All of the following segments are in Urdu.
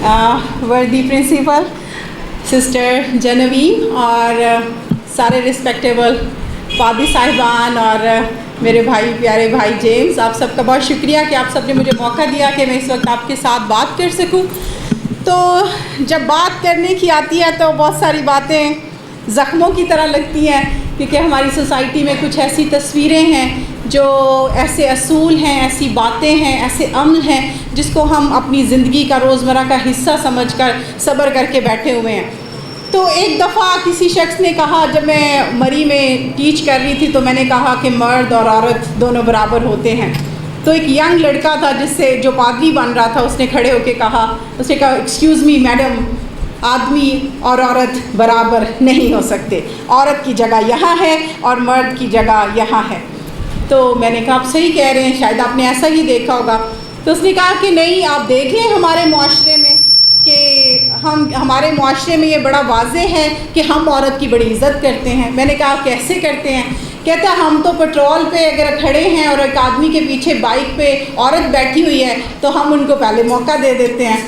وردی پرنسپل سسٹر جنویم اور سارے رسپیکٹیبل پادری صاحبان اور میرے بھائی پیارے بھائی جیمز، آپ سب کا بہت شکریہ کہ آپ سب نے مجھے موقع دیا کہ میں اس وقت آپ کے ساتھ بات کر سکوں۔ تو جب بات کرنے کی آتی ہے تو بہت ساری باتیں زخموں کی طرح لگتی ہیں، کیونکہ ہماری سوسائٹی میں کچھ ایسی تصویریں ہیں، جو ایسے اصول ہیں، ایسی باتیں ہیں، ایسے عمل ہیں جس کو ہم اپنی زندگی کا روزمرہ کا حصہ سمجھ کر صبر کر کے بیٹھے ہوئے ہیں۔ تو ایک دفعہ کسی شخص نے کہا، جب میں مری میں ٹیچ کر رہی تھی تو میں نے کہا کہ مرد اور عورت دونوں برابر ہوتے ہیں۔ تو ایک ینگ لڑکا تھا جس سے جو پادری بن رہا تھا، اس نے کھڑے ہو کے کہا، اس نے کہا ایکسکیوز می میڈم، آدمی اور عورت برابر نہیں ہو سکتے، عورت کی جگہ یہاں ہے اور مرد کی جگہ یہاں ہے۔ تو میں نے کہا آپ صحیح کہہ رہے ہیں، شاید آپ نے ایسا ہی دیکھا ہوگا۔ تو اس نے کہا کہ نہیں، آپ دیکھ لیں ہمارے معاشرے میں کہ ہمارے معاشرے میں یہ بڑا واضح ہے کہ ہم عورت کی بڑی عزت کرتے ہیں۔ میں نے کہا کیسے کرتے ہیں؟ کہتا ہے ہم تو پیٹرول پہ اگر کھڑے ہیں اور ایک آدمی کے پیچھے بائک پہ عورت بیٹھی ہوئی ہے تو ہم ان کو پہلے موقع دے دیتے ہیں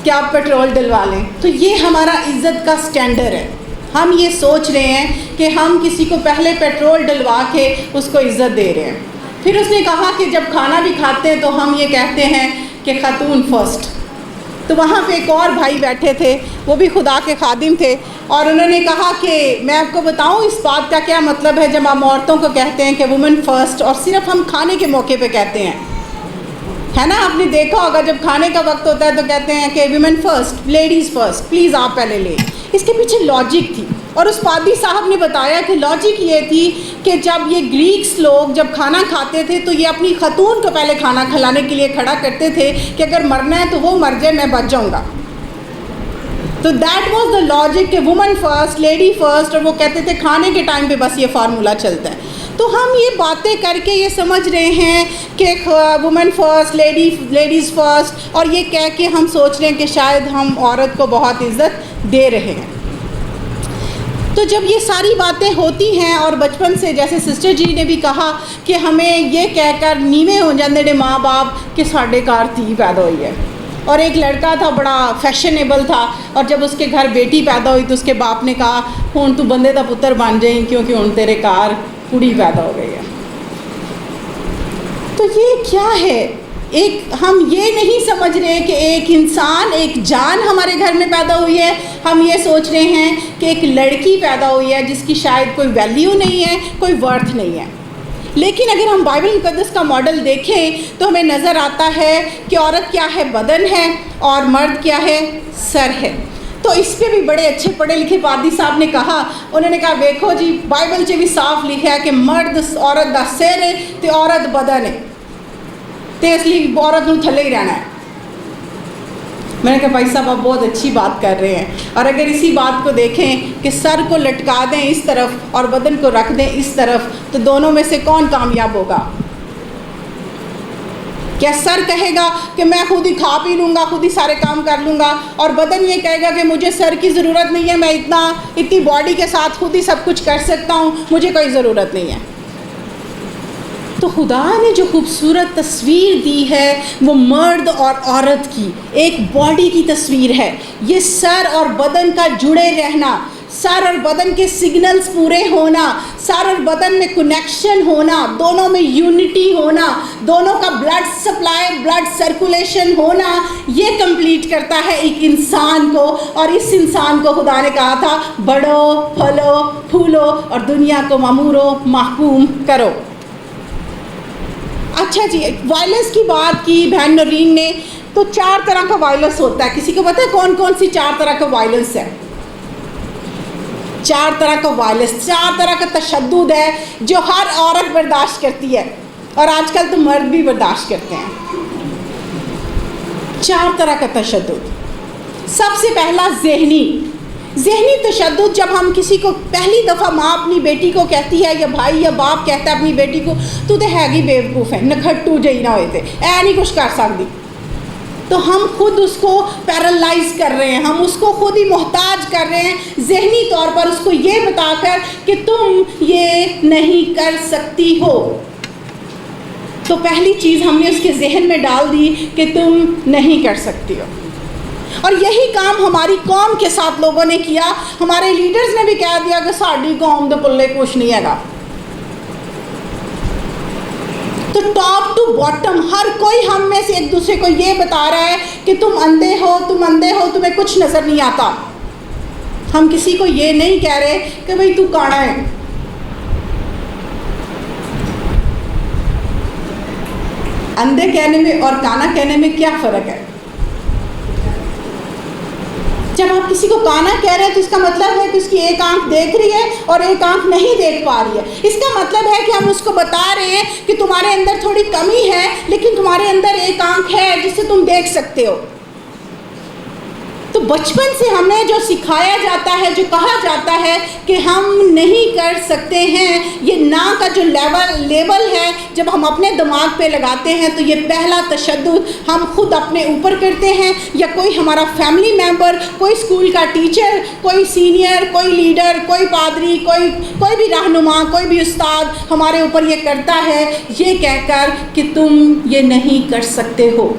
کہ آپ پیٹرول ڈلوا لیں۔ تو یہ ہمارا عزت کا سٹینڈرڈ ہے۔ ہم یہ سوچ رہے ہیں کہ ہم کسی کو پہلے پیٹرول ڈلوا کے اس کو عزت دے رہے ہیں۔ پھر اس نے کہا کہ جب کھانا بھی کھاتے ہیں تو ہم یہ کہتے ہیں کہ خاتون فرسٹ۔ تو وہاں پہ ایک اور بھائی بیٹھے تھے، وہ بھی خدا کے خادم تھے، اور انہوں نے کہا کہ میں آپ کو بتاؤں اس بات کا کیا مطلب ہے جب ہم عورتوں کو کہتے ہیں کہ وومن فرسٹ، اور صرف ہم کھانے کے موقع پہ کہتے ہیں، ہے نا؟ آپ نے دیکھا ہوگا جب کھانے کا وقت ہوتا ہے تو کہتے ہیں کہ women first, ladies first, please آپ پہلے لیں۔ اس کے پیچھے لاجک تھی، اور اس پادری صاحب نے بتایا کہ لاجک یہ تھی کہ جب یہ گریکس لوگ جب کھانا کھاتے تھے تو یہ اپنی خاتون کو پہلے کھانا کھلانے کے لیے کھڑا کرتے تھے کہ اگر مرنا ہے تو وہ مر جائے، میں بچ جاؤں گا۔ تو دیٹ واز دا لاجک کہ وومن فرسٹ، لیڈی فرسٹ، اور وہ کہتے تھے کھانے کے ٹائم پہ بس یہ فارمولا چلتا ہے۔ تو ہم یہ باتیں کر کے یہ سمجھ رہے ہیں کہ وومن فرسٹ، لیڈیز فرسٹ، اور یہ کہہ کے ہم سوچ رہے ہیں کہ شاید ہم عورت کو بہت عزت دے رہے ہیں۔ تو جب یہ ساری باتیں ہوتی ہیں، اور بچپن سے جیسے سسٹر جی نے بھی کہا کہ ہمیں یہ کہہ کر نیویں ہو جاندے نے ماں باپ کہ ساڈے گھر دھی پیدا ہوئی ہے، اور ایک لڑکا تھا بڑا فیشنیبل تھا، اور جب اس کے گھر بیٹی پیدا ہوئی تو اس کے باپ نے کہا ہن تو بندے دا پتر بن جائیں کیونکہ ہن تیرے گھر کڑی پیدا ہو گئی ہے۔ تو یہ کیا ہے؟ ہم یہ نہیں سمجھ رہے کہ ایک انسان، ایک جان ہمارے گھر میں پیدا ہوئی ہے، ہم یہ سوچ رہے ہیں کہ ایک لڑکی پیدا ہوئی ہے جس کی شاید کوئی ویلیو نہیں ہے، کوئی ورتھ نہیں ہے۔ لیکن اگر ہم بائبل مقدس کا ماڈل دیکھیں تو ہمیں نظر آتا ہے کہ عورت کیا ہے؟ بدن ہے، اور مرد کیا ہے؟ سر ہے۔ تو اس پہ بھی بڑے اچھے پڑھے لکھے پادری صاحب نے کہا، انہوں نے کہا دیکھو جی بائبل سے بھی صاف لکھا ہے کہ مرد عورت دا سر ہے تے عورت بدن ہے، تے اس لیے عورت نوں تھلے ہی رہنا ہے۔ میں نے کہا بھائی صاحب آپ بہت اچھی بات کر رہے ہیں، اور اگر اسی بات کو دیکھیں کہ سر کو لٹکا دیں اس طرف اور بدن کو رکھ دیں اس طرف، تو دونوں میں سے کون کامیاب ہوگا؟ کیا سر کہے گا کہ میں خود ہی کھا پی لوں گا، خود ہی سارے کام کر لوں گا، اور بدن یہ کہے گا کہ مجھے سر کی ضرورت نہیں ہے، میں اتنی باڈی کے ساتھ خود ہی سب کچھ کر سکتا ہوں، مجھے کوئی ضرورت نہیں ہے؟ تو خدا نے جو خوبصورت تصویر دی ہے وہ مرد اور عورت کی ایک باڈی کی تصویر ہے۔ یہ سر اور بدن کا جڑے رہنا، سر اور بدن کے سگنلز پورے ہونا، سر اور بدن میں کنیکشن ہونا، دونوں میں یونٹی ہونا، دونوں کا بلڈ سپلائی، بلڈ سرکولیشن ہونا، یہ کمپلیٹ کرتا ہے ایک انسان کو۔ اور اس انسان کو خدا نے کہا تھا بڑھو، پھلو، پھولو اور دنیا کو معمور و محکوم کرو۔ اچھا جی، وائلنس کی بات کی بہن نورین نے، تو 4 طرح کا وائلنس ہوتا ہے۔ کسی کو پتہ ہے کون کون سی 4 طرح کا وائلنس ہے؟ 4 طرح کا وائلنس، 4 طرح کا تشدد ہے جو ہر عورت برداشت کرتی ہے، اور آج کل تو مرد بھی برداشت کرتے ہیں۔ 4 طرح کا تشدد۔ سب سے پہلا ذہنی تشدد، جب ہم کسی کو پہلی دفعہ ماں اپنی بیٹی کو کہتی ہے یا بھائی یا باپ کہتا ہے اپنی بیٹی کو تو تے ہے گی بیوقوف ہے، نکھٹو جئی نہ ہوئے تھے، اے نہیں کچھ کر سکتی، تو ہم خود اس کو پیرالائز کر رہے ہیں، ہم اس کو خود ہی محتاج کر رہے ہیں ذہنی طور پر، اس کو یہ بتا کر کہ تم یہ نہیں کر سکتی ہو۔ تو پہلی چیز ہم نے اس کے ذہن میں ڈال دی کہ تم نہیں کر سکتی ہو۔ اور یہی کام ہماری قوم کے ساتھ لوگوں نے کیا. ہمارے لیڈرز نے بھی کہہ دیا کہ ساڑی قوم دے پلے کچھ نہیں ہے گا. تو ٹاپ ٹو باٹم ہر کوئی ہم میں سے ایک دوسرے کو یہ بتا رہا ہے کہ تم اندھے ہو, تمہیں کچھ نظر نہیں آتا. ہم کسی کو یہ نہیں کہہ رہے کہ بھئی تو کانا ہے. اندھے کہنے میں اور کانا کہنے میں کیا فرق ہے؟ جب آپ کسی کو کانا کہہ رہے ہیں تو اس کا مطلب ہے کہ اس کی ایک آنکھ دیکھ رہی ہے اور ایک آنکھ نہیں دیکھ پا رہی ہے. اس کا مطلب ہے کہ ہم اس کو بتا رہے ہیں کہ تمہارے اندر تھوڑی کمی ہے لیکن تمہارے اندر ایک آنکھ ہے جس سے تم دیکھ سکتے ہو. تو بچپن سے ہمیں جو سکھایا جاتا ہے, جو کہا جاتا ہے کہ ہم نہیں کر سکتے ہیں, یہ نا کا جو لیبل ہے جب ہم اپنے دماغ پہ لگاتے ہیں تو یہ پہلا تشدد ہم خود اپنے اوپر کرتے ہیں یا کوئی ہمارا فیملی ممبر, کوئی اسکول کا ٹیچر, کوئی سینئر, کوئی لیڈر, کوئی پادری, کوئی بھی رہنما, کوئی بھی استاد ہمارے اوپر یہ کرتا ہے یہ کہہ کر کہ تم یہ نہیں کر سکتے ہو.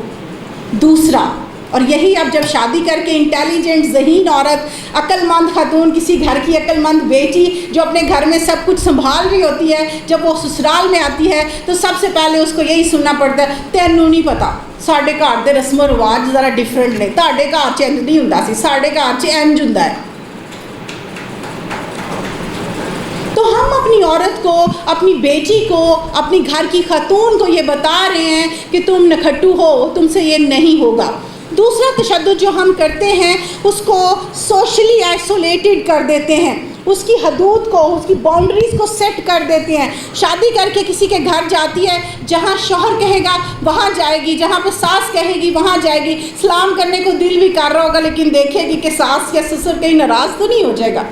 دوسرا, اور یہی اب جب شادی کر کے انٹیلیجنٹ ذہین عورت, عقل مند خاتون, کسی گھر کی عقل مند بیٹی جو اپنے گھر میں سب کچھ سنبھال رہی ہوتی ہے, جب وہ سسرال میں آتی ہے تو سب سے پہلے اس کو یہی سننا پڑتا ہے تینوں نہیں پتا ساڈے گھر دے رسم و رواج ذرا ڈفرینٹ نے, تہاڈے گھر 'چ انج نہیں ہوندا سی, ساڈے گھر 'چ انج ہوندا ہے. تو ہم اپنی عورت کو, اپنی بیٹی کو, اپنی گھر کی خاتون کو یہ بتا رہے ہیں کہ تم نکھٹو ہو, تم سے یہ نہیں ہوگا. دوسرا تشدد جو ہم کرتے ہیں اس کو سوشلی آئسولیٹڈ کر دیتے ہیں, اس کی حدود کو, اس کی باؤنڈریز کو سیٹ کر دیتے ہیں. شادی کر کے کسی کے گھر جاتی ہے, جہاں شوہر کہے گا وہاں جائے گی, جہاں پہ ساس کہے گی وہاں جائے گی. سلام کرنے کو دل بھی کر رہا ہوگا لیکن دیکھے گی کہ ساس یا سسر کہیں ناراض تو نہیں ہو جائے گا.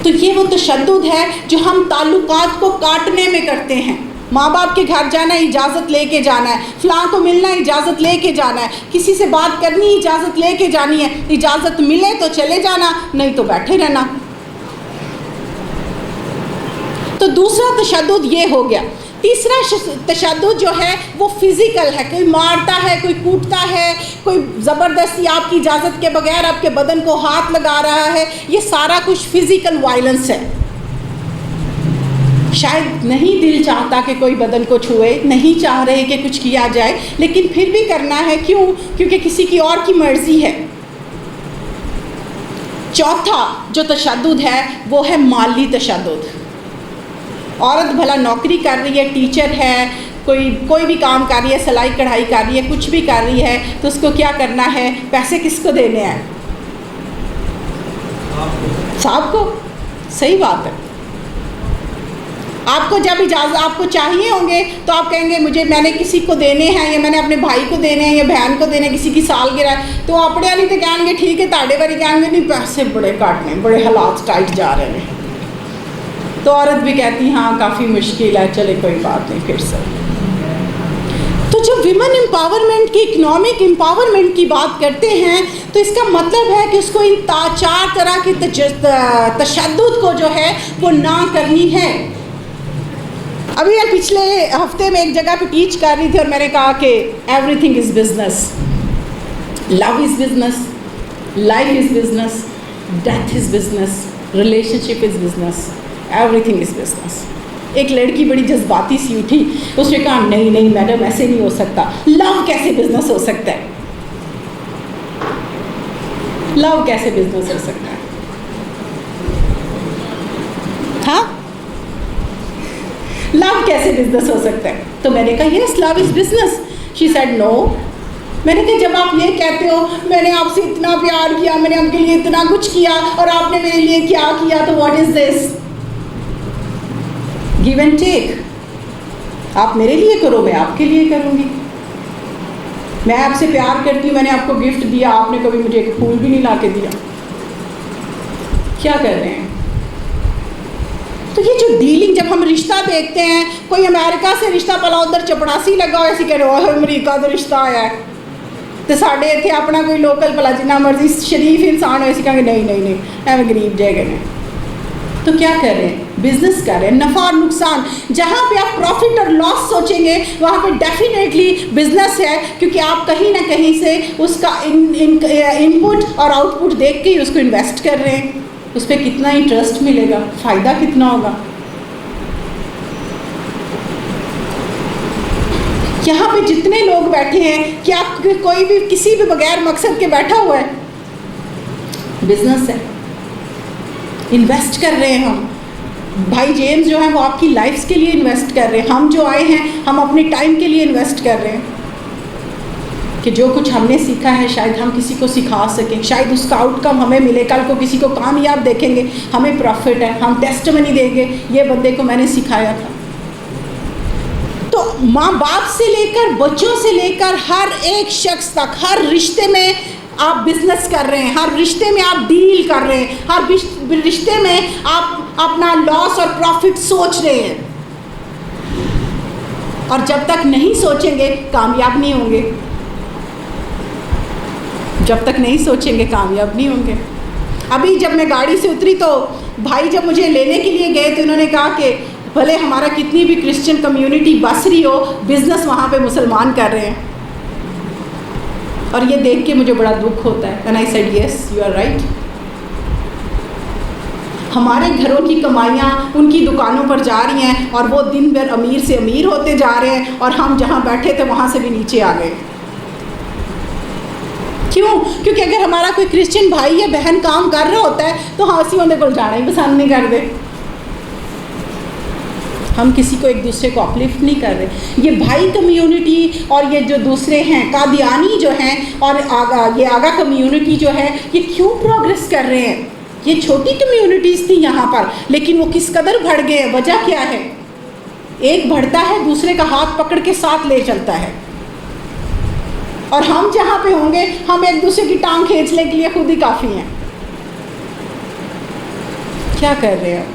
تو یہ وہ تشدد ہے جو ہم تعلقات کو کاٹنے میں کرتے ہیں. ماں باپ کے گھر جانا ہے اجازت لے کے جانا ہے, فلاں کو ملنا ہے اجازت لے کے جانا ہے, کسی سے بات کرنی ہے اجازت لے کے جانی ہے, اجازت ملے تو چلے جانا نہیں تو بیٹھے رہنا. تو دوسرا تشدد یہ ہو گیا. تیسرا تشدد جو ہے وہ فزیکل ہے, کوئی مارتا ہے, کوئی کوٹتا ہے, کوئی زبردستی آپ کی اجازت کے بغیر آپ کے بدن کو ہاتھ لگا رہا ہے. یہ سارا کچھ فزیکل وائلنس ہے. شاید نہیں دل چاہتا کہ کوئی بدن کو چھوئے, نہیں چاہ رہے کہ کچھ کیا جائے, لیکن پھر بھی کرنا ہے. کیوں؟ کیونکہ کسی کی اور کی مرضی ہے. چوتھا جو تشدد ہے وہ ہے مالی تشدد. عورت بھلا نوکری کر رہی ہے, ٹیچر ہے, کوئی بھی کام کر رہی ہے, سلائی کڑھائی کر رہی ہے, کچھ بھی کر رہی ہے, تو اس کو کیا کرنا ہے؟ پیسے کس کو دینے ہیں؟ صاحب کو. صحیح بات ہے. آپ کو جب اجازت آپ کو چاہیے ہوں گے تو آپ کہیں گے میں نے کسی کو دینے ہیں, یا میں نے اپنے بھائی کو دینے ہیں, یا بہن کو دینے, کسی کی سالگرہ, تو اپنے والی تو کہیں گے ٹھیک ہے, تاڑے باری کہیں گے نہیں پیسے بڑے کاٹنے, بڑے حالات ٹائٹ جا رہے ہیں. تو عورت بھی کہتی ہاں کافی مشکل ہے, چلے کوئی بات نہیں پھر سے. تو جب ویمن امپاورمنٹ کی, اکنامک امپاورمنٹ کی بات کرتے ہیں تو اس کا مطلب ہے کہ اس کو ان 4 طرح کے تشدد کو جو ہے وہ نہ کرنی ہے. ابھی میں پچھلے ہفتے میں ایک جگہ پہ ٹیچ کر رہی تھی اور میں نے کہا کہ everything is business, love is business, life is business, death is business, relationship is business, everything is business. ایک لڑکی بڑی جذباتی سی اٹھی, اس نے کہا نہیں میڈم ایسے نہیں ہو سکتا, لو کیسے بزنس ہو سکتا ہے, لو کیسے بزنس ہو سکتا ہے. ہاں لو کیسے بزنس ہو سکتا ہے؟ تو میں نے کہا یس لو is business. She said no. میں نے کہا جب آپ یہ کہتے ہو میں نے آپ سے اتنا پیار کیا, میں نے آپ کے لیے اتنا کچھ کیا اور آپ نے میرے لیے کیا کیا, تو what is this? Give and take. آپ میرے لیے کرو, میں آپ کے لیے کروں گی. میں آپ سے پیار کرتی ہوں, میں نے آپ کو گفٹ دیا, آپ نے کبھی مجھے ایک پھول بھی نہیں لا کے دیا. کیا کر رہے ہیں؟ تو یہ جو ڈیلنگ, جب ہم رشتہ دیکھتے ہیں, کوئی امریکہ سے رشتہ پلا ادھر چپڑاسی لگا ہوا, ایسی کہہ رہے ہو امریکہ تو رشتہ آیا ہے, تو ساڈے اتنے اپنا کوئی لوکل پلا جنہ مرضی شریف انسان ہو, ایسی کہیں گے نہیں ایویں غریب جائے گا. تو کیا کر رہے ہیں؟ بزنس کر رہے ہیں. نفع اور نقصان, جہاں پہ آپ پروفٹ اور لاس سوچیں گے وہاں پہ ڈیفینیٹلی بزنس ہے, کیونکہ آپ کہیں نہ کہیں سے اس کا ان پٹ اور آؤٹ پٹ دیکھ کے ہی اس کو انویسٹ کر رہے ہیں. اس پہ کتنا انٹرسٹ ملے گا, فائدہ کتنا ہوگا. یہاں پہ جتنے لوگ بیٹھے ہیں, کیا کوئی بھی کسی بھی بغیر مقصد کے بیٹھا ہوا ہے؟ بزنس ہے, انویسٹ کر رہے ہیں ہم. بھائی جیمز جو ہیں وہ آپ کی لائفز کے لیے انویسٹ کر رہے ہیں. ہم جو آئے ہیں ہم اپنے ٹائم کے لیے انویسٹ کر رہے ہیں کہ جو کچھ ہم نے سیکھا ہے شاید ہم کسی کو سکھا سکیں, شاید اس کا آؤٹ کم ہمیں ملے. کل کو کسی کو کامیاب دیکھیں گے, ہمیں پروفٹ ہے, ہم ٹیسٹمنی دیں گے یہ بندے کو میں نے سکھایا تھا. تو ماں باپ سے لے کر بچوں سے لے کر ہر ایک شخص تک, ہر رشتے میں آپ بزنس کر رہے ہیں, ہر رشتے میں آپ ڈیل کر رہے ہیں, ہر رشتے میں آپ اپنا لاس اور پروفٹ سوچ رہے ہیں. اور جب تک نہیں سوچیں گے کامیاب نہیں ہوں گے. جب تک نہیں سوچیں گے کامیاب نہیں ہوں گے. ابھی جب میں گاڑی سے اتری تو بھائی جب مجھے لینے کے لیے گئے تو انہوں نے کہا کہ بھلے ہمارا کتنی بھی کرسچن کمیونٹی بس رہی ہو, بزنس وہاں پہ مسلمان کر رہے ہیں. اور یہ دیکھ کے مجھے بڑا دکھ ہوتا ہے. And I said yes, you are right. ہمارے گھروں کی کمائیاں ان کی دکانوں پر جا رہی ہیں اور وہ دن بھر امیر سے امیر ہوتے جا رہے ہیں, اور ہم جہاں بیٹھے تھے وہاں سے بھی نیچے آ گئے. کیوں؟ کیونکہ اگر ہمارا کوئی کرسچن بھائی یا بہن کام کر رہا ہوتا ہے تو ہم اسی بندے کو جانا ہی پسند نہیں کرتے. ہم کسی کو ایک دوسرے کو اپلفٹ نہیں کر رہے. یہ بھائی کمیونٹی اور یہ جو دوسرے ہیں قادیانی جو ہیں اور یہ آگا کمیونٹی جو ہے, یہ کیوں پروگریس کر رہے ہیں؟ یہ چھوٹی کمیونٹیز تھیں یہاں پر, لیکن وہ کس قدر بڑھ گئے ہیں. وجہ کیا ہے؟ ایک بڑھتا ہے دوسرے کا ہاتھ پکڑ کے ساتھ لے چلتا ہے. اور ہم جہاں پہ ہوں گے ہم ایک دوسرے کی ٹانگ کھینچنے کے لیے خود ہی کافی ہیں. کیا کر رہے ہیں؟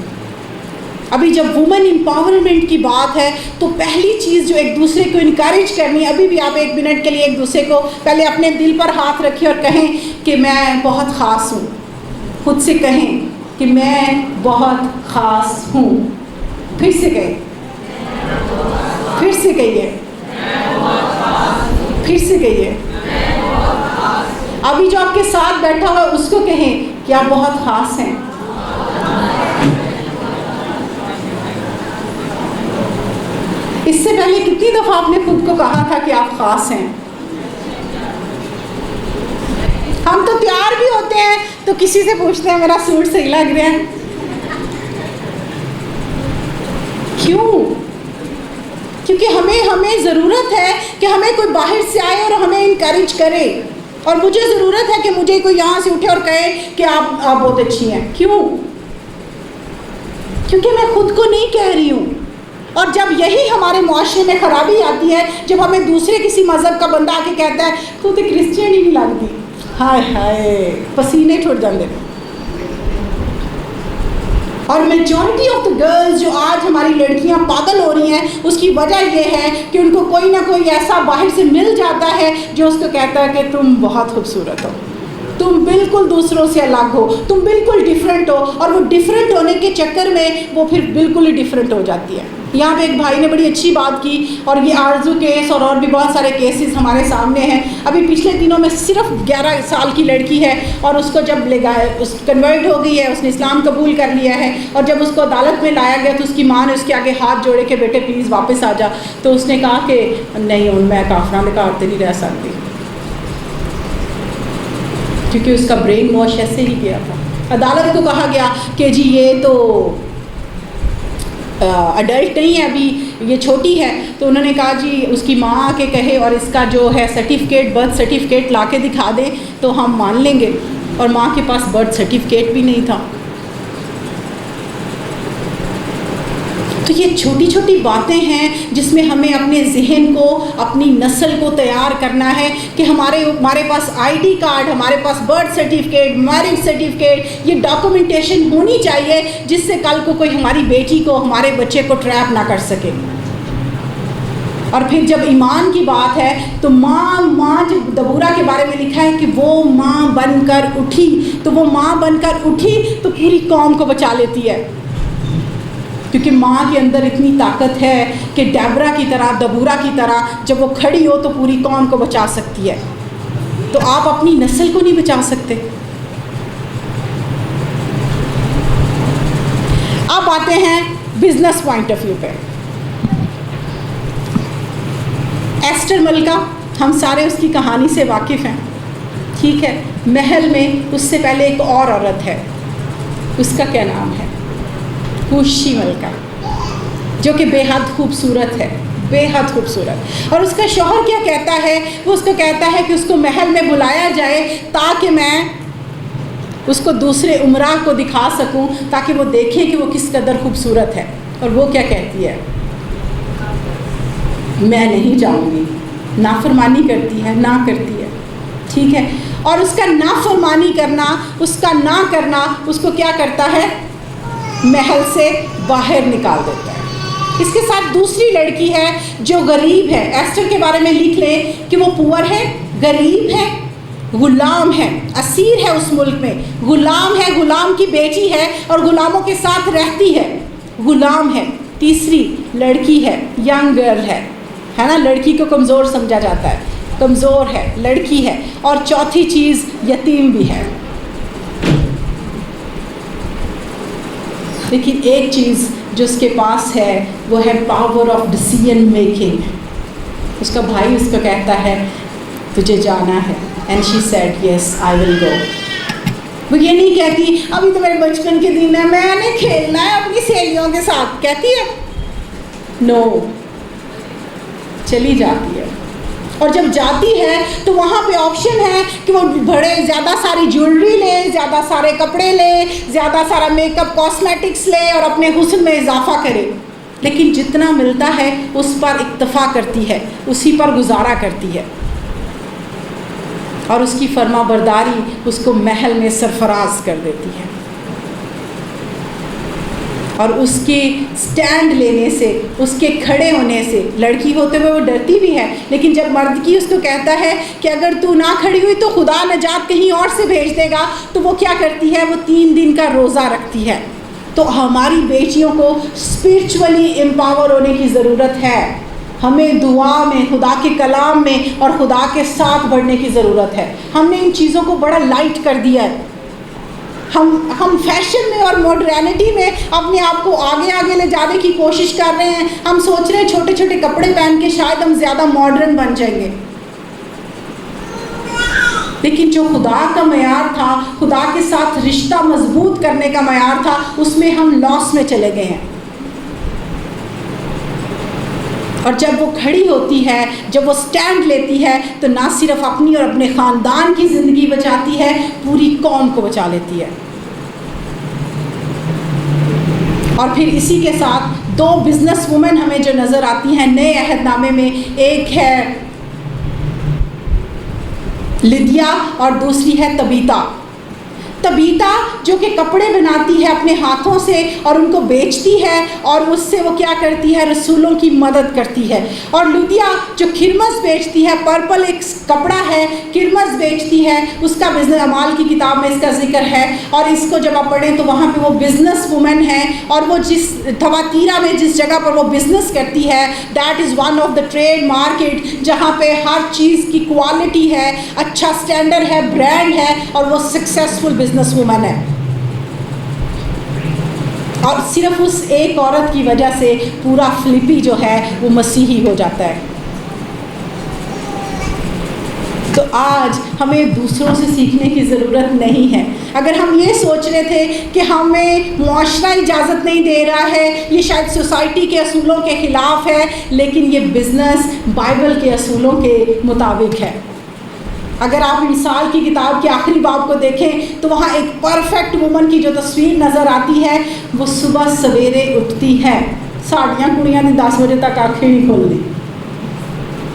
ابھی جب وومن امپاورمنٹ کی بات ہے تو پہلی چیز جو ایک دوسرے کو انکریج کرنی ہے, ابھی بھی آپ 1 منٹ کے لیے ایک دوسرے کو پہلے اپنے دل پر ہاتھ رکھیں اور کہیں کہ میں بہت خاص ہوں. خود سے کہیں کہ میں بہت خاص ہوں. پھر سے کہیں, پھر سے کہیے, پھر سے کہیے. ابھی جو آپ کے ساتھ بیٹھا ہوا ہے اس کو کہیں کہ آپ بہت خاص ہیں. اس سے پہلے کتنی دفعہ آپ نے خود کو کہا تھا کہ آپ خاص ہیں؟ ہم تو تیار بھی ہوتے ہیں تو کسی سے پوچھتے ہیں میرا سوٹ صحیح لگ رہا ہے. کیوں؟ کیونکہ ہمیں ضرورت ہے کہ ہمیں کوئی باہر سے آئے اور ہمیں انکریج کرے. اور مجھے ضرورت ہے کہ مجھے کوئی یہاں سے اٹھے اور کہے کہ آپ بہت اچھی ہیں. کیوں؟ کیونکہ میں خود کو نہیں کہہ رہی ہوں. اور جب یہی ہمارے معاشرے میں خرابی آتی ہے, جب ہمیں دوسرے کسی مذہب کا بندہ آ کے کہتا ہے تو کرسچین ہی نہیں لگتی, ہائے ہائے پسینے چھوٹ جاندے. اور میجورٹی آف دا گرلز جو آج ہماری لڑکیاں پاگل ہو رہی ہیں اس کی وجہ یہ ہے کہ ان کو کوئی نہ کوئی ایسا باہر سے مل جاتا ہے جو اس کو کہتا ہے کہ تم بہت خوبصورت ہو, تم بالکل دوسروں سے الگ ہو, تم بالکل ڈیفرنٹ ہو. اور وہ ڈیفرنٹ ہونے کے چکر میں وہ پھر بالکل ہی ڈیفرنٹ ہو جاتی ہے. یہاں پہ ایک بھائی نے بڑی اچھی بات کی, اور یہ آرزو کیس اور بھی بہت سارے کیسز ہمارے سامنے ہیں. ابھی پچھلے دنوں میں صرف 11 سال کی لڑکی ہے, اور اس کو جب اس کنورٹ ہو گئی ہے, اس نے اسلام قبول کر لیا ہے, اور جب اس کو عدالت میں لایا گیا تو اس کی ماں نے اس کے آگے ہاتھ جوڑے کہ بیٹے پلیز واپس آ جا. تو اس نے کہا کہ نہیں, میں کافراں دے گھر تے نہیں رہ سکتی, کیونکہ اس کا برین واش ایسے ہی کیا تھا. عدالت کو کہا گیا کہ جی یہ تو اڈلٹ نہیں ہے, ابھی یہ چھوٹی ہے. تو انہوں نے کہا جی اس کی ماں آ کے کہے اور اس کا جو ہے سرٹیفکیٹ, برتھ سرٹیفکیٹ لا کے دکھا دیں تو ہم مان لیں گے. اور ماں کے پاس برتھ سرٹیفکیٹ بھی نہیں تھا. تو یہ چھوٹی چھوٹی باتیں ہیں جس میں ہمیں اپنے ذہن کو, اپنی نسل کو تیار کرنا ہے کہ ہمارے پاس ID کارڈ, ہمارے پاس برتھ سرٹیفکیٹ, میرج سرٹیفکیٹ, یہ ڈاکومنٹیشن ہونی چاہیے جس سے کل کو کوئی ہماری بیٹی کو, ہمارے بچے کو ٹریپ نہ کر سکے. اور پھر جب ایمان کی بات ہے تو ماں جو دبورہ کے بارے میں لکھا ہے کہ وہ ماں بن کر اٹھی، تو وہ ماں بن کر اٹھی تو پوری قوم کو بچا لیتی ہے، کیونکہ ماں کے اندر اتنی طاقت ہے کہ ڈیبرا کی طرح، دبورہ کی طرح جب وہ کھڑی ہو تو پوری قوم کو بچا سکتی ہے۔ تو آپ اپنی نسل کو نہیں بچا سکتے۔ اب آتے ہیں بزنس پوائنٹ آف ویو پہ۔ ایسٹر ملکہ، ہم سارے اس کی کہانی سے واقف ہیں، ٹھیک ہے۔ محل میں اس سے پہلے ایک اور عورت ہے، اس کا کیا نام ہے؟ کوشی ملکہ، جو کہ بے حد خوبصورت ہے، بے حد خوبصورت۔ اور اس کا شوہر کیا کہتا ہے؟ وہ اس کو کہتا ہے کہ اس کو محل میں بلایا جائے تاکہ میں اس کو دوسرے امراء کو دکھا سکوں، تاکہ وہ دیکھیں کہ وہ کس قدر خوبصورت ہے۔ اور وہ کیا کہتی ہے؟ میں نہیں جاؤں گی۔ نافرمانی کرتی ہے، نہ کرتی ہے، ٹھیک ہے۔ اور اس کا نافرمانی کرنا، اس کا نہ کرنا، اس کو کیا کرتا ہے؟ محل سے باہر نکال دیتا ہے۔ اس کے ساتھ دوسری لڑکی ہے جو غریب ہے۔ ایسٹر کے بارے میں لکھ لیں کہ وہ پور ہے، غریب ہے، غلام ہے، اسیر ہے اس ملک میں، غلام ہے، غلام کی بیٹی ہے اور غلاموں کے ساتھ رہتی ہے، غلام ہے۔ تیسری لڑکی ہے، ینگ گرل ہے نا، لڑکی کو کمزور سمجھا جاتا ہے، کمزور ہے، لڑکی ہے۔ اور چوتھی چیز یتیم بھی ہے۔ لیکن ایک چیز جو اس کے پاس ہے وہ ہے پاور آف ڈیسیژن میکنگ۔ اس کا بھائی اس کو کہتا ہے تجھے جانا ہے، اینڈ شی سیڈ یس آئی ول گو۔ وہ یہ نہیں کہتی ابھی تو میرے بچپن کے دن ہے، میں نے کھیلنا ہے اپنی سہیلیوں کے ساتھ، کہتی ہے نو، چلی جاتی ہے۔ اور جب جاتی ہے تو وہاں پہ آپشن ہے کہ وہ بڑے زیادہ ساری جیولری لے، زیادہ سارے کپڑے لے، زیادہ سارا میک اپ کاسمیٹکس لے اور اپنے حسن میں اضافہ کرے، لیکن جتنا ملتا ہے اس پر اکتفا کرتی ہے، اسی پر گزارا کرتی ہے۔ اور اس کی فرما برداری اس کو محل میں سرفراز کر دیتی ہے۔ اور اس کے سٹینڈ لینے سے، اس کے کھڑے ہونے سے، لڑکی ہوتے ہوئے وہ ڈرتی بھی ہے، لیکن جب مرد کی اس کو کہتا ہے کہ اگر تو نہ کھڑی ہوئی تو خدا نجات کہیں اور سے بھیج دے گا، تو وہ کیا کرتی ہے؟ وہ 3 دن کا روزہ رکھتی ہے۔ تو ہماری بیٹیوں کو اسپرچولی امپاور ہونے کی ضرورت ہے، ہمیں دعا میں، خدا کے کلام میں اور خدا کے ساتھ بڑھنے کی ضرورت ہے۔ ہم نے ان چیزوں کو بڑا لائٹ کر دیا ہے۔ ہم فیشن میں اور ماڈرنٹی میں اپنے آپ کو آگے آگے لے جانے کی کوشش کر رہے ہیں۔ ہم سوچ رہے ہیں چھوٹے چھوٹے کپڑے پہن کے شاید ہم زیادہ ماڈرن بن جائیں گے، لیکن جو خدا کا معیار تھا، خدا کے ساتھ رشتہ مضبوط کرنے کا معیار تھا، اس میں ہم لاس میں چلے گئے ہیں۔ اور جب وہ کھڑی ہوتی ہے، جب وہ سٹینڈ لیتی ہے، تو نہ صرف اپنی اور اپنے خاندان کی زندگی بچاتی ہے، پوری قوم کو بچا لیتی ہے۔ اور پھر اسی کے ساتھ 2 بزنس وومن ہمیں جو نظر آتی ہیں نئے عہد نامے میں، ایک ہے لدیا اور دوسری ہے تبیتا۔ تبیتا جو کہ کپڑے بناتی ہے اپنے ہاتھوں سے اور ان کو بیچتی ہے، اور اس سے وہ کیا کرتی ہے؟ رسولوں کی مدد کرتی ہے۔ اور لدیا جو کرمز بیچتی ہے، پرپل ایک کپڑا ہے، کرمز بیچتی ہے، اس کا بزنس اعمال کی کتاب میں اس کا ذکر ہے۔ اور اس کو جب آپ پڑھیں تو وہاں پہ وہ بزنس وومن ہے، اور وہ جس تھواتیرا میں جس جگہ پر وہ بزنس کرتی ہے، that is one of the trade market, جہاں پہ ہر چیز کی کوالٹی ہے، اچھا سٹینڈرڈ ہے، برانڈ ہے، اور وہ سکسیسفل بزنس وومن ہے۔ اور صرف اس ایک عورت کی وجہ سے پورا فلپی جو ہے وہ مسیحی ہو جاتا ہے۔ تو آج ہمیں دوسروں سے سیکھنے کی ضرورت نہیں ہے۔ اگر ہم یہ سوچ رہے تھے کہ ہمیں معاشرہ اجازت نہیں دے رہا ہے، یہ شاید سوسائٹی کے اصولوں کے خلاف ہے، لیکن یہ بزنس بائبل کے اصولوں کے مطابق ہے۔ اگر آپ مثال کی کتاب کے آخری باب کو دیکھیں تو وہاں ایک پرفیکٹ وومن کی جو تصویر نظر آتی ہے، وہ صبح سویرے اٹھتی ہے، ساڑیاں کڑیاں نے 10 بجے تک آنکھیں نہیں کھولنی،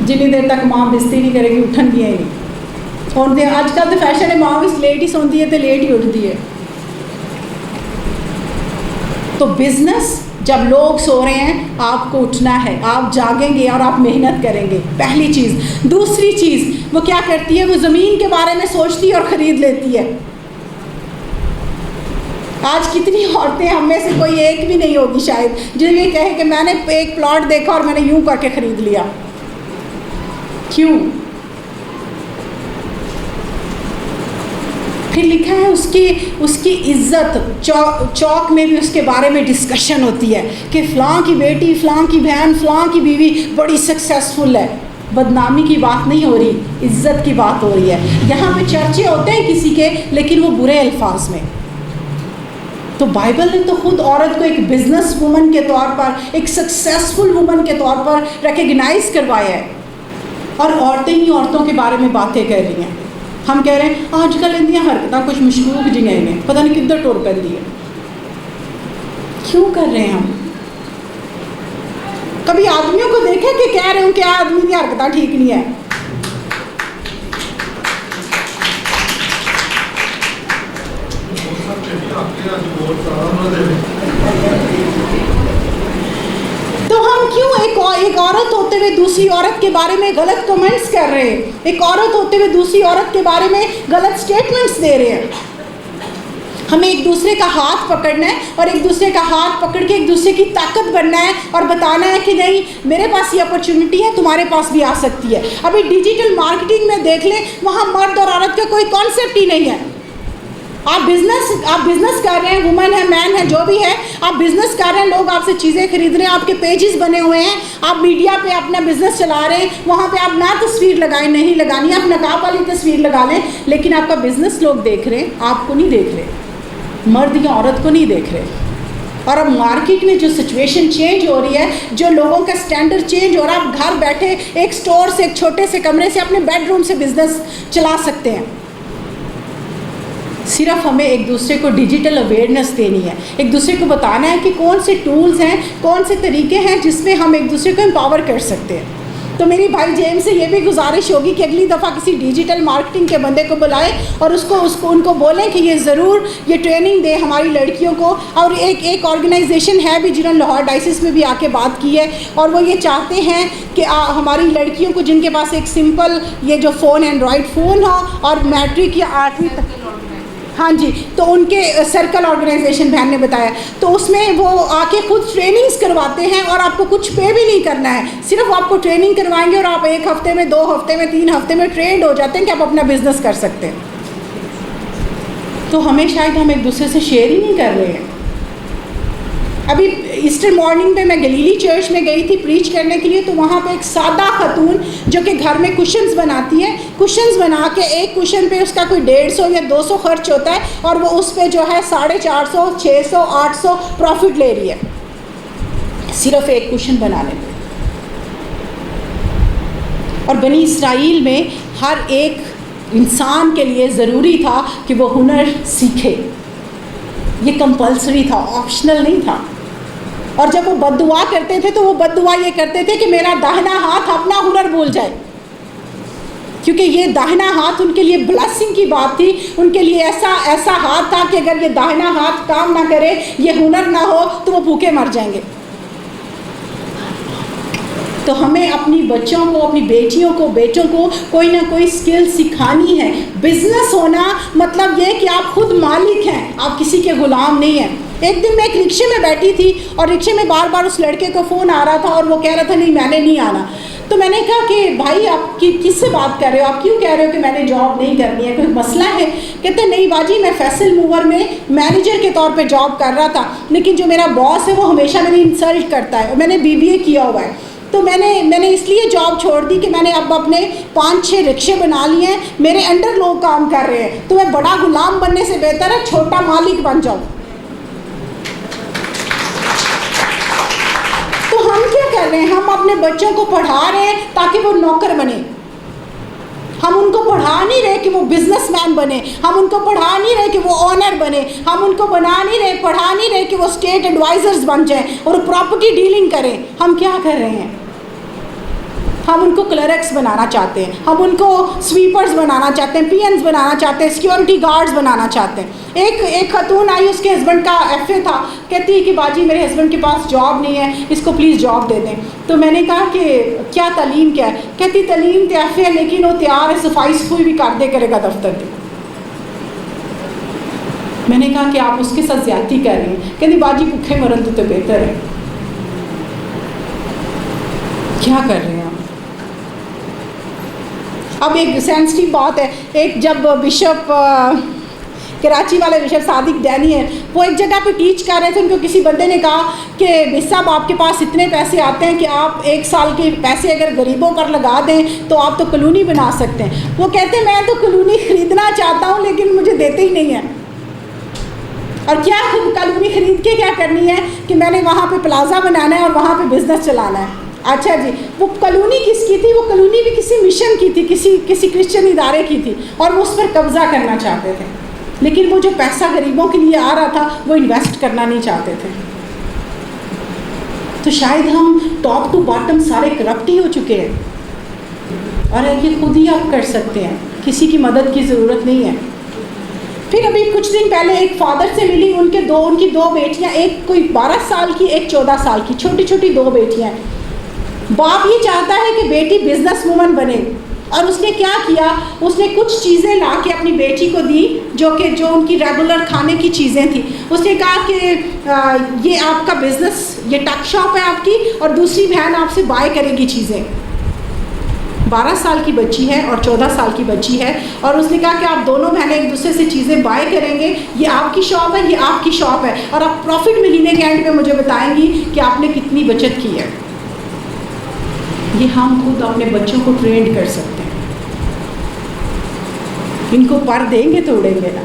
جتنی دیر تک ماں بستری نہیں کرے گی اٹھن گیا ہی نہیں۔ سوتے آج کل تو فیشن ہے، ماں بھی لیٹ ہی سوتی ہے تو لیٹ ہی اٹھتی ہے۔ تو بزنس جب لوگ سو رہے ہیں آپ کو اٹھنا ہے, آپ جاگیں گے اور آپ محنت کریں گے, پہلی چیز. دوسری چیز وہ کیا کرتی ہے, وہ زمین کے بارے میں سوچتی ہے اور خرید لیتی ہے. آج کتنی عورتیں, ہم میں سے کوئی ایک بھی نہیں ہوگی شاید جو یہ کہے کہ میں نے ایک پلاٹ دیکھا اور میں نے یوں کر کے خرید لیا. کیوں؟ پھر لکھا ہے اس کی عزت, چوک میں بھی اس کے بارے میں ڈسکشن ہوتی ہے کہ فلاں کی بیٹی, فلاں کی بہن, فلاں کی بیوی بڑی سکسیسفل ہے. بدنامی کی بات نہیں ہو رہی, عزت کی بات ہو رہی ہے. یہاں پہ چرچے ہوتے ہیں کسی کے, لیکن وہ برے الفاظ میں. تو بائبل نے تو خود عورت کو ایک بزنس وومن کے طور پر, ایک سکسیسفل وومن کے طور پر ریکگنائز کروایا ہے. اور عورتیں ہی عورتوں کے بارے میں باتیں کر رہی ہیں. ہم کہہ رہے ہیں آج کل اندیاں حرکتیں کچھ مشکوک جنہیں نے پتہ نہیں کدھر ٹور کر دی ہے. کیوں کر رہے ہیں ہم؟ کبھی آدمیوں کو دیکھیں کہ کہہ رہے ہوں کہ آدمی کی حرکتیں ٹھیک نہیں ہے. تو ہم کیوں ایک عورت ہوتے ہوئے دوسری عورت کے بارے میں غلط کمنٹس کر رہے ہیں, ایک عورت ہوتے ہوئے دوسری عورت کے بارے میں غلط سٹیٹمنٹس دے رہے ہیں؟ ہمیں ایک دوسرے کا ہاتھ پکڑنا ہے اور ایک دوسرے کا ہاتھ پکڑ کے ایک دوسرے کی طاقت بننا ہے اور بتانا ہے کہ نہیں, میرے پاس یہ اپرچونٹی ہے, تمہارے پاس بھی آ سکتی ہے. ابھی ڈیجیٹل مارکیٹنگ میں دیکھ لیں, وہاں مرد اور عورت کا کوئی کانسیپٹ ہی نہیں ہے. آپ بزنس کر رہے ہیں, وومن ہے, مین ہے, جو بھی ہے, آپ بزنس کر رہے ہیں, لوگ آپ سے چیزیں خرید رہے ہیں, آپ کے پیجز بنے ہوئے ہیں, آپ میڈیا پہ اپنا بزنس چلا رہے ہیں, وہاں پہ آپ نہ تصویر لگائیں, نہیں لگانی, آپ نقاب والی تصویر لگا لیں, لیکن آپ کا بزنس لوگ دیکھ رہے ہیں, آپ کو نہیں دیکھ رہے, مرد یا عورت کو نہیں دیکھ رہے. اور اب مارکیٹ میں جو سچویشن چینج ہو رہی ہے, جو لوگوں کا سٹینڈرڈ چینج ہو رہا ہے, آپ گھر بیٹھے ایک سٹور سے, ایک چھوٹے سے کمرے سے, اپنے بیڈ روم سے بزنس چلا سکتے ہیں. صرف ہمیں ایک دوسرے کو ڈیجیٹل اویئرنیس دینی ہے, ایک دوسرے کو بتانا ہے کہ کون سے ٹولز ہیں, کون سے طریقے ہیں جس میں ہم ایک دوسرے کو امپاور کر سکتے ہیں. تو میری بھائی جیمس سے یہ بھی گزارش ہوگی کہ اگلی دفعہ کسی ڈیجیٹل مارکیٹنگ کے بندے کو بلائیں اور ان کو بولیں کہ یہ ضرور یہ ٹریننگ دے ہماری لڑکیوں کو. اور ایک آرگنائزیشن ہے بھی جنہوں نے لاہور ڈائسس میں بھی آ کے بات کی ہے, اور وہ یہ چاہتے ہیں کہ ہماری لڑکیوں کو جن کے پاس ایک سمپل یہ جو فون, اینڈرائڈ فون ہو اور میٹرک یا 8ویں تک, ہاں جی, تو ان کے سرکل آرگنائزیشن بہن نے بتایا, تو اس میں وہ آ کے خود ٹریننگز کرواتے ہیں اور آپ کو کچھ پے بھی نہیں کرنا ہے, صرف آپ کو ٹریننگ کروائیں گے اور آپ 1 ہفتے میں, 2 ہفتے میں, 3 ہفتے میں ٹرینڈ ہو جاتے ہیں کہ آپ اپنا بزنس کر سکتے ہیں. تو ہمیں شاید ہم ایک دوسرے سے شیئر ہی نہیں کر رہے ہیں. ابھی ایسٹر مارننگ پہ میں گلیلی چرچ میں گئی تھی پریچ کرنے کے لیے, تو وہاں پہ ایک سادہ خاتون جو کہ گھر میں کشنز بناتی ہے, کشنز بنا کے ایک کشن پہ اس کا کوئی 150 یا 200 خرچ ہوتا ہے, اور وہ اس پہ جو ہے 450, 600, 800 پروفٹ لے رہی ہے صرف ایک کشن بنانے پہ. اور بنی اسرائیل میں ہر ایک انسان کے لیے ضروری تھا کہ وہ ہنر سیکھے, یہ کمپلسری تھا, آپشنل نہیں تھا. اور جب وہ بد دعا کرتے تھے تو وہ بد دعا یہ کرتے تھے کہ میرا داہنا ہاتھ اپنا ہنر بھول جائے, کیونکہ یہ داہنا ہاتھ ان کے لیے بلیسنگ کی بات تھی, ان کے لیے ایسا ہاتھ تھا کہ اگر یہ داہنا ہاتھ کام نہ کرے, یہ ہنر نہ ہو, تو وہ بھوکے مر جائیں گے. تو ہمیں اپنی بچوں کو, اپنی بیٹیوں کو, بیٹوں کو کوئی نہ کوئی سکل سکھانی ہے. بزنس ہونا مطلب یہ کہ آپ خود مالک ہیں, آپ کسی کے غلام نہیں ہیں. ایک دن میں ایک رکشے میں بیٹھی تھی اور رکشے میں بار بار اس لڑکے کو فون آ رہا تھا اور وہ کہہ رہا تھا نہیں میں نے نہیں آنا. تو میں نے کہا کہ بھائی آپ کس سے بات کر رہے ہو, آپ کیوں کہہ رہے ہو کہ میں نے جاب نہیں کرنی ہے, کوئی مسئلہ ہے؟ کہتے نہیں باجی میں فیصل موور میں مینیجر کے طور پہ جاب کر رہا تھا, لیکن جو میرا باس ہے وہ ہمیشہ میری انسلٹ کرتا ہے, اور میں نے BBA کیا ہوا ہے, تو میں نے اس لیے جاب چھوڑ دی کہ میں نے اب اپنے 5-6 رکشے بنا لیے ہیں, میرے انڈر لوگ کام کر رہے ہیں, تو میں بڑا غلام بننے سے بہتر ہے چھوٹا مالک بن جاؤں. تو ہم کیا کر رہے ہیں, ہم اپنے بچوں کو پڑھا رہے ہیں تاکہ وہ نوکر بنے. ہم ان کو پڑھا نہیں رہے کہ وہ بزنس مین بنے, ہم ان کو پڑھا نہیں رہے کہ وہ آنر بنے, ہم ان کو پڑھا نہیں رہے کہ وہ اسٹیٹ ایڈوائزرز بن جائیں اور پراپرٹی ڈیلنگ کریں. ہم کیا کر رہے ہیں, ہم ان کو کلرکس بنانا چاہتے ہیں, ہم ان کو سویپرز بنانا چاہتے ہیں, PNs بنانا چاہتے ہیں, سیکورٹی گارڈز بنانا چاہتے ہیں. ایک خاتون آئی, اس کے ہسبینڈ کا FA تھا, کہتی ہے کہ باجی میرے ہسبینڈ کے پاس جاب نہیں ہے, اس کو پلیز جاب دے دیں. تو میں نے کہا کہ کیا تعلیم کیا ہے؟ کہتی تعلیم تو FA ہے لیکن وہ تیار ہے صفائی بھی کر دے کرے گا دفتر کی. میں نے کہا کہ آپ اس کے ساتھ زیادتی کر رہی ہیں. کہتی باجی بھوکے مرن تو بہتر ہے. کیا کر رہے ہیں آپ؟ اب ایک سینسٹیو بات ہے, ایک جب بشپ کراچی والے بشپ صادق ڈینی ہے, وہ ایک جگہ پہ ٹیچ کر رہے تھے, ان کو کسی بندے نے کہا کہ بس صاحب آپ کے پاس اتنے پیسے آتے ہیں کہ آپ 1 سال کے پیسے اگر غریبوں پر لگا دیں تو آپ تو کالونی بنا سکتے ہیں. وہ کہتے ہیں میں تو کالونی خریدنا چاہتا ہوں لیکن مجھے دیتے ہی نہیں ہیں. اور کیا کالونی خرید کے کیا کرنی ہے کہ میں نے وہاں پہ پلازا بنانا ہے اور وہاں پہ بزنس چلانا ہے. اچھا جی, وہ کالونی کس کی تھی؟ وہ کالونی بھی کسی مشن کی تھی, کسی کرسچن ادارے کی تھی, اور وہ اس پر قبضہ کرنا چاہتے تھے. لیکن وہ جو پیسہ غریبوں کے لیے آ رہا تھا وہ انویسٹ کرنا نہیں چاہتے تھے. تو شاید ہم ٹاپ ٹو باٹم سارے کرپٹ ہی ہو چکے ہیں, اور یہ خود ہی آپ کر سکتے ہیں, کسی کی مدد کی ضرورت نہیں ہے. پھر ابھی کچھ دن پہلے ایک فادر سے ملی, ان کی 2 بیٹیاں, ایک کوئی 12 سال کی, ایک 14 سال کی, چھوٹی چھوٹی 2 بیٹیاں ہیں. باپ یہ چاہتا ہے کہ بیٹی بزنس وومن بنے, اور اس نے کیا کیا, اس نے کچھ چیزیں لا کے اپنی بیٹی کو دی جو ان کی ریگولر کھانے کی چیزیں تھیں. اس نے کہا کہ یہ آپ کا بزنس, یہ ٹک شاپ ہے آپ کی, اور دوسری بہن آپ سے بائی کرے گی چیزیں. 12 سال کی بچی ہے اور 14 سال کی بچی ہے, اور اس نے کہا کہ آپ دونوں بہنیں ایک دوسرے سے چیزیں بائی کریں گے, یہ آپ کی شاپ ہے, یہ آپ کی شاپ ہے, اور آپ پروفٹ مہینے کے اینڈ پہ مجھے بتائیں گی کہ آپ نے کتنی بچت کی ہے. یہ ہم خود اپنے بچوں کو ٹرینڈ کر سکتے ہیں. ان کو پر دیں گے تو اڑیں گے نا.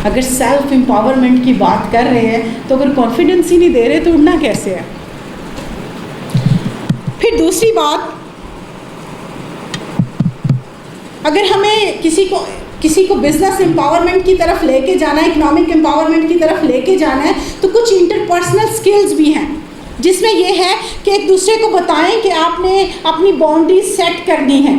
اگر سیلف امپاورمنٹ کی بات کر رہے ہیں تو اگر کانفیڈنس ہی نہیں دے رہے تو اڑنا کیسے ہے؟ پھر دوسری بات, اگر ہمیں کسی کو بزنس امپاورمنٹ کی طرف لے کے جانا ہے, اکنامک امپاورمنٹ کی طرف لے کے جانا ہے, تو کچھ انٹرپرسنل سکلز بھی ہیں جس میں یہ ہے کہ ایک دوسرے کو بتائیں کہ آپ نے اپنی باؤنڈریز سیٹ کرنی ہے,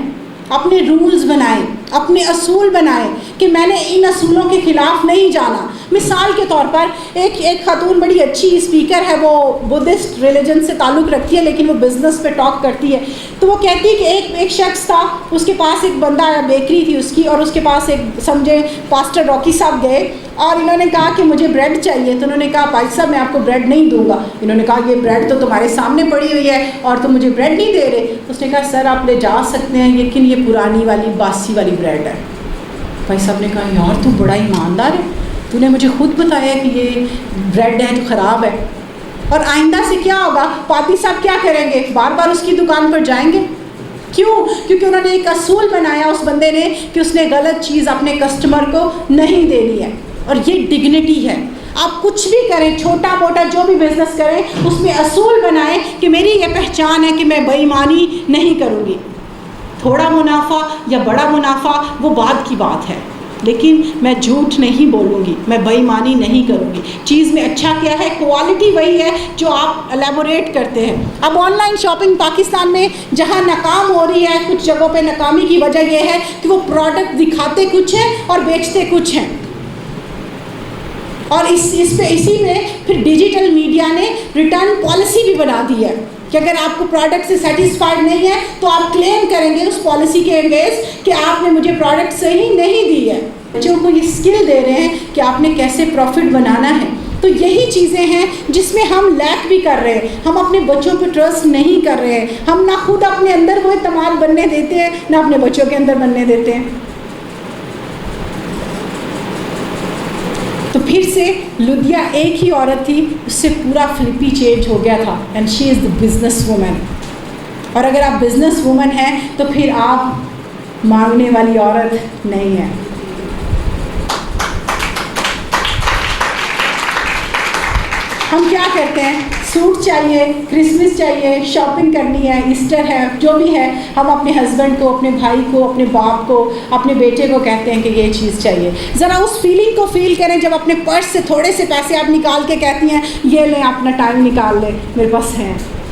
اپنے رولز بنائیں, اپنے اصول بنائیں کہ میں نے ان اصولوں کے خلاف نہیں جانا. مثال کے طور پر ایک خاتون بڑی اچھی اسپیکر ہے, وہ بدھسٹ ریلیجن سے تعلق رکھتی ہے لیکن وہ بزنس پہ ٹاک کرتی ہے. تو وہ کہتی ہے کہ ایک شخص تھا, اس کے پاس ایک بندہ, بیکری تھی اس کی, اور اس کے پاس ایک سمجھے پاسٹر راکی صاحب گئے اور انہوں نے کہا کہ مجھے بریڈ چاہیے. تو انہوں نے کہا بھائی صاحب میں آپ کو بریڈ نہیں دوں گا. انہوں نے کہا یہ بریڈ تو تمہارے سامنے پڑی ہوئی ہے اور تم مجھے بریڈ نہیں دے رہے. اس نے کہا سر آپ لے جا سکتے ہیں لیکن یہ پرانی والی باسی والی بریڈ ہے. بھائی صاحب نے کہا یار تو بڑا ایماندار ہے, تو نے مجھے خود بتایا کہ یہ بریڈ ہے جو خراب ہے. اور آئندہ سے کیا ہوگا, پادری صاحب کیا کریں گے, بار بار اس کی دکان پر جائیں گے. کیوں؟ کیونکہ انہوں نے ایک اصول بنایا اس بندے نے کہ اس نے غلط چیز اپنے کسٹمر کو نہیں دینی ہے. اور یہ ڈگنیٹی ہے. آپ کچھ بھی کریں, چھوٹا موٹا جو بھی بزنس کریں, اس میں اصول بنائیں کہ میری یہ پہچان ہے کہ میں بے ایمانی نہیں کروں گی. تھوڑا منافع یا بڑا منافع وہ بعد کی بات ہے, لیکن میں جھوٹ نہیں بولوں گی, میں بے ایمانی نہیں کروں گی. چیز میں اچھا کیا ہے, کوالٹی وہی ہے جو آپ الیبوریٹ کرتے ہیں. اب آن لائن شاپنگ پاکستان میں جہاں ناکام ہو رہی ہے, کچھ جگہوں پہ ناکامی کی وجہ یہ ہے کہ وہ پروڈکٹ دکھاتے کچھ ہیں اور بیچتے کچھ ہیں. اور اسی میں پھر ڈیجیٹل میڈیا نے ریٹرن پالیسی بھی بنا دی ہے کہ اگر آپ کو پروڈکٹ سے سیٹسفائڈ نہیں ہے تو آپ کلیم کریں گے اس پالیسی کے اگینسٹ کہ آپ نے مجھے پروڈکٹ صحیح نہیں دی ہے. بچوں کو یہ اسکل دے رہے ہیں کہ آپ نے کیسے پروفٹ بنانا ہے. تو یہی چیزیں ہیں جس میں ہم لیک بھی کر رہے ہیں. ہم اپنے بچوں پہ ٹرسٹ نہیں کر رہے ہیں. ہم نہ خود اپنے اندر وہ اعتماد بننے دیتے ہیں نہ اپنے بچوں کے اندر بننے دیتے ہیں. تو پھر سے لدھیا ایک ہی عورت تھی, اس سے پورا فلپی چینج ہو گیا تھا. And she is the business woman. اور اگر آپ بزنس وومن ہیں تو پھر آپ مانگنے والی عورت نہیں ہیں. ہم کیا کرتے ہیں, سوٹ چاہیے, کرسمس چاہیے, شاپنگ کرنی ہے, ایسٹر ہے, جو بھی ہے, ہم اپنے ہسبینڈ کو, اپنے بھائی کو, اپنے باپ کو, اپنے بیٹے کو کہتے ہیں کہ یہ چیز چاہیے. ذرا اس فیلنگ کو فیل کریں جب اپنے پرس سے تھوڑے سے پیسے آپ نکال کے کہتی ہیں یہ لیں, اپنا ٹائم نکال لیں, میرے پاس ہیں.